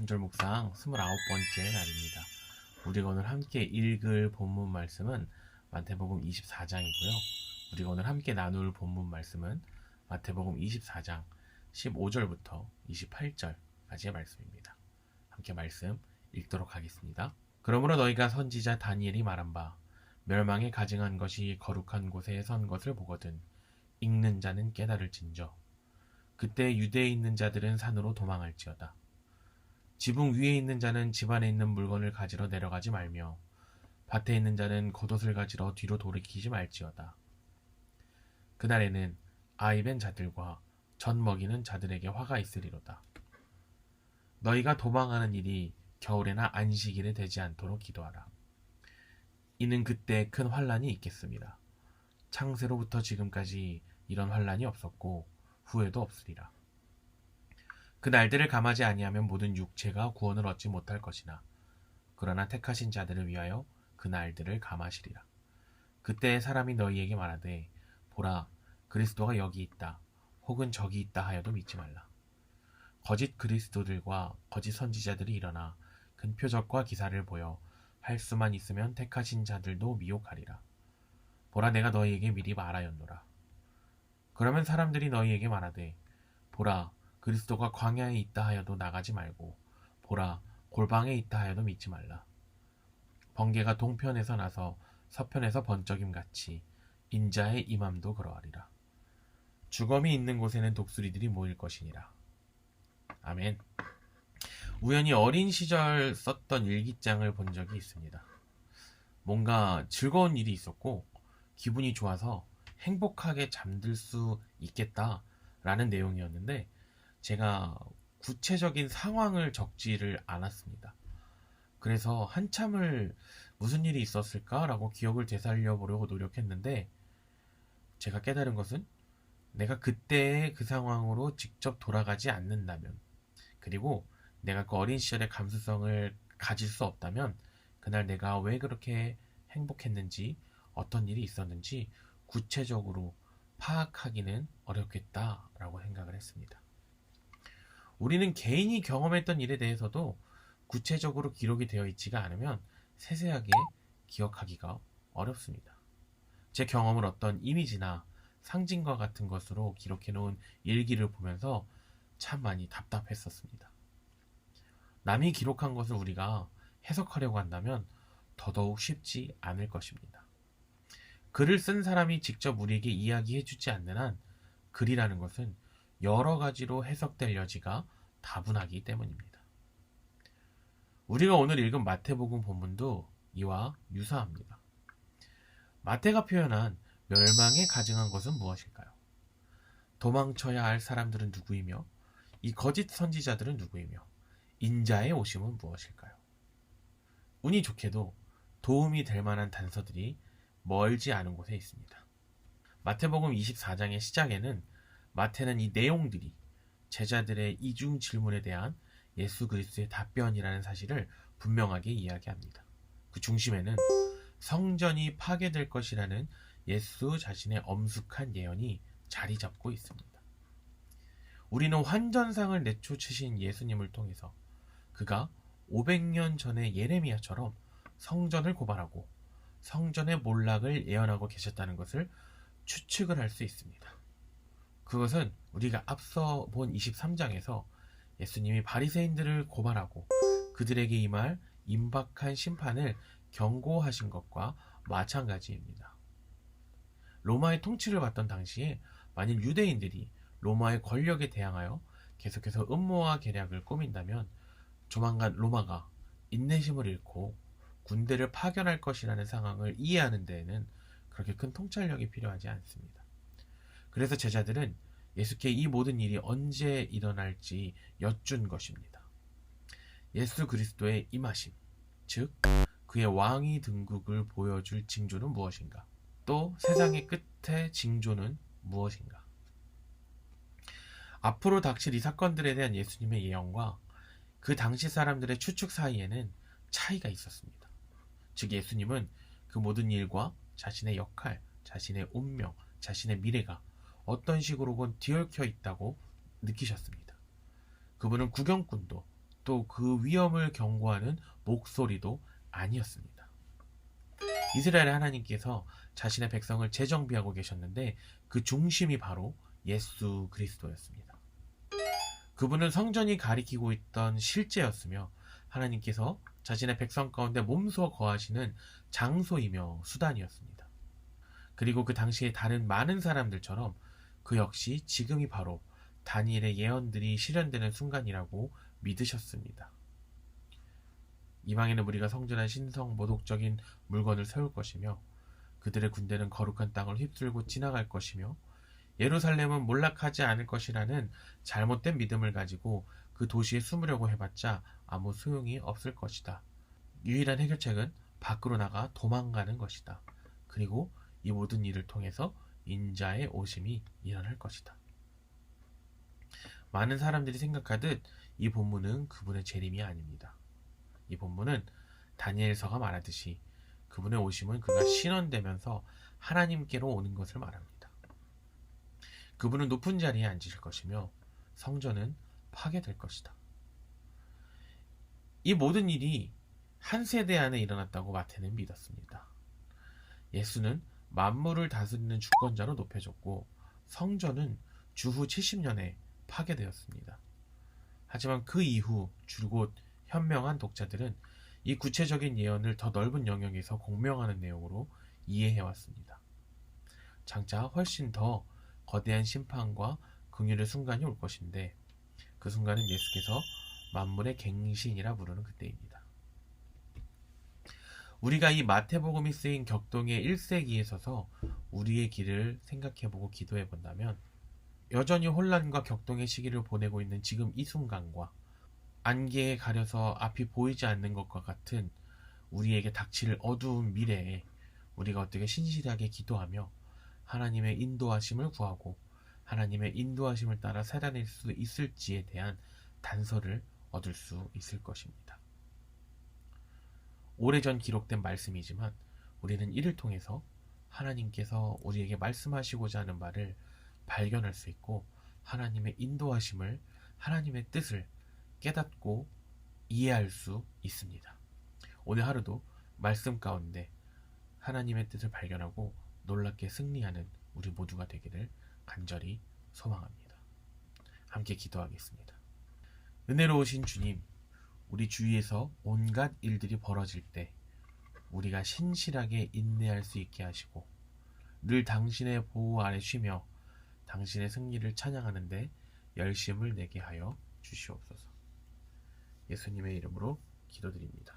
명절 묵상 29번째 날입니다. 우리가 오늘 함께 읽을 본문 말씀은 마태복음 24장이고요. 우리가 오늘 함께 나눌 본문 말씀은 마태복음 24장 15절부터 28절까지의 말씀입니다. 함께 말씀 읽도록 하겠습니다. 그러므로 너희가 선지자 다니엘이 말한 바 멸망에 가증한 것이 거룩한 곳에 선 것을 보거든 읽는 자는 깨달을진저 그때 유대에 있는 자들은 산으로 도망할지어다. 지붕 위에 있는 자는 집 안에 있는 물건을 가지러 내려가지 말며 밭에 있는 자는 겉옷을 가지러 뒤로 돌이키지 말지어다. 그날에는 아이 벤 자들과 젖 먹이는 자들에게 화가 있으리로다. 너희가 도망하는 일이 겨울에나 안식일에 되지 않도록 기도하라. 이는 그때 큰 환란이 있겠습니다. 창세로부터 지금까지 이런 환란이 없었고 후에도 없으리라. 그 날들을 감하지 아니하면 모든 육체가 구원을 얻지 못할 것이나 그러나 택하신 자들을 위하여 그 날들을 감하시리라. 그때 사람이 너희에게 말하되 보라 그리스도가 여기 있다 혹은 저기 있다 하여도 믿지 말라. 거짓 그리스도들과 거짓 선지자들이 일어나 큰 표적과 기사를 보여 할 수만 있으면 택하신 자들도 미혹하리라. 보라 내가 너희에게 미리 말하였노라. 그러면 사람들이 너희에게 말하되 보라 그리스도가 광야에 있다 하여도 나가지 말고 보라 골방에 있다 하여도 믿지 말라. 번개가 동편에서 나서 서편에서 번쩍임 같이 인자의 임함도 그러하리라. 주검이 있는 곳에는 독수리들이 모일 것이니라. 아멘. 우연히 어린 시절 썼던 일기장을 본 적이 있습니다. 뭔가 즐거운 일이 있었고 기분이 좋아서 행복하게 잠들 수 있겠다라는 내용이었는데 제가 구체적인 상황을 적지를 않았습니다. 그래서 한참을 무슨 일이 있었을까라고 기억을 되살려 보려고 노력했는데 제가 깨달은 것은 내가 그때의 그 상황으로 직접 돌아가지 않는다면 그리고 내가 그 어린 시절의 감수성을 가질 수 없다면 그날 내가 왜 그렇게 행복했는지 어떤 일이 있었는지 구체적으로 파악하기는 어렵겠다라고 생각을 했습니다. 우리는 개인이 경험했던 일에 대해서도 구체적으로 기록이 되어 있지가 않으면 세세하게 기억하기가 어렵습니다. 제 경험을 어떤 이미지나 상징과 같은 것으로 기록해 놓은 일기를 보면서 참 많이 답답했었습니다. 남이 기록한 것을 우리가 해석하려고 한다면 더더욱 쉽지 않을 것입니다. 글을 쓴 사람이 직접 우리에게 이야기해주지 않는 한 글이라는 것은 여러 가지로 해석될 여지가 다분하기 때문입니다. 우리가 오늘 읽은 마태복음 본문도 이와 유사합니다. 마태가 표현한 멸망에 가증한 것은 무엇일까요? 도망쳐야 할 사람들은 누구이며 이 거짓 선지자들은 누구이며 인자의 오심은 무엇일까요? 운이 좋게도 도움이 될 만한 단서들이 멀지 않은 곳에 있습니다. 마태복음 24장의 시작에는 마태는 이 내용들이 제자들의 이중 질문에 대한 예수 그리스도의 답변이라는 사실을 분명하게 이야기합니다. 그 중심에는 성전이 파괴될 것이라는 예수 자신의 엄숙한 예언이 자리 잡고 있습니다. 우리는 환전상을 내쫓으신 예수님을 통해서 그가 500년 전의 예레미야처럼 성전을 고발하고 성전의 몰락을 예언하고 계셨다는 것을 추측을 할 수 있습니다. 그것은 우리가 앞서 본 23장에서 예수님이 바리새인들을 고발하고 그들에게 임할 임박한 심판을 경고하신 것과 마찬가지입니다. 로마의 통치를 받던 당시에 만일 유대인들이 로마의 권력에 대항하여 계속해서 음모와 계략을 꾸민다면 조만간 로마가 인내심을 잃고 군대를 파견할 것이라는 상황을 이해하는 데에는 그렇게 큰 통찰력이 필요하지 않습니다. 그래서 제자들은 예수께 이 모든 일이 언제 일어날지 여쭌 것입니다. 예수 그리스도의 임하심, 즉 그의 왕위 등극을 보여줄 징조는 무엇인가? 또 세상의 끝의 징조는 무엇인가? 앞으로 닥칠 이 사건들에 대한 예수님의 예언과 그 당시 사람들의 추측 사이에는 차이가 있었습니다. 즉 예수님은 그 모든 일과 자신의 역할, 자신의 운명, 자신의 미래가 어떤 식으로건 뒤얽혀 있다고 느끼셨습니다. 그분은 구경꾼도 또 그 위험을 경고하는 목소리도 아니었습니다. 이스라엘의 하나님께서 자신의 백성을 재정비하고 계셨는데 그 중심이 바로 예수 그리스도였습니다. 그분은 성전이 가리키고 있던 실제였으며 하나님께서 자신의 백성 가운데 몸소 거하시는 장소이며 수단이었습니다. 그리고 그 당시에 다른 많은 사람들처럼 그 역시 지금이 바로 다니엘의 예언들이 실현되는 순간이라고 믿으셨습니다. 이방에는 우리가 성전한 신성 모독적인 물건을 세울 것이며 그들의 군대는 거룩한 땅을 휩쓸고 지나갈 것이며 예루살렘은 몰락하지 않을 것이라는 잘못된 믿음을 가지고 그 도시에 숨으려고 해봤자 아무 소용이 없을 것이다. 유일한 해결책은 밖으로 나가 도망가는 것이다. 그리고 이 모든 일을 통해서 인자의 오심이 일어날 것이다. 많은 사람들이 생각하듯 이 본문은 그분의 재림이 아닙니다. 이 본문은 다니엘서가 말하듯이 그분의 오심은 그가 신원되면서 하나님께로 오는 것을 말합니다. 그분은 높은 자리에 앉으실 것이며 성전은 파괴될 것이다. 이 모든 일이 한 세대 안에 일어났다고 마태는 믿었습니다. 예수는 만물을 다스리는 주권자로 높여졌고 성전은 주후 70년에 파괴되었습니다. 하지만 그 이후 줄곧 현명한 독자들은 이 구체적인 예언을 더 넓은 영역에서 공명하는 내용으로 이해해왔습니다. 장차 훨씬 더 거대한 심판과 긍휼의 순간이 올 것인데 그 순간은 예수께서 만물의 갱신이라 부르는 그때입니다. 우리가 이 마태복음이 쓰인 격동의 1세기에 서서 우리의 길을 생각해보고 기도해본다면 여전히 혼란과 격동의 시기를 보내고 있는 지금 이 순간과 안개에 가려서 앞이 보이지 않는 것과 같은 우리에게 닥칠 어두운 미래에 우리가 어떻게 신실하게 기도하며 하나님의 인도하심을 구하고 하나님의 인도하심을 따라 살아낼 수 있을지에 대한 단서를 얻을 수 있을 것입니다. 오래전 기록된 말씀이지만 우리는 이를 통해서 하나님께서 우리에게 말씀하시고자 하는 말을 발견할 수 있고 하나님의 인도하심을, 하나님의 뜻을 깨닫고 이해할 수 있습니다. 오늘 하루도 말씀 가운데 하나님의 뜻을 발견하고 놀랍게 승리하는 우리 모두가 되기를 간절히 소망합니다. 함께 기도하겠습니다. 은혜로우신 주님, 우리 주위에서 온갖 일들이 벌어질 때 우리가 신실하게 인내할 수 있게 하시고 늘 당신의 보호 아래 쉬며 당신의 승리를 찬양하는데 열심을 내게 하여 주시옵소서. 예수님의 이름으로 기도드립니다.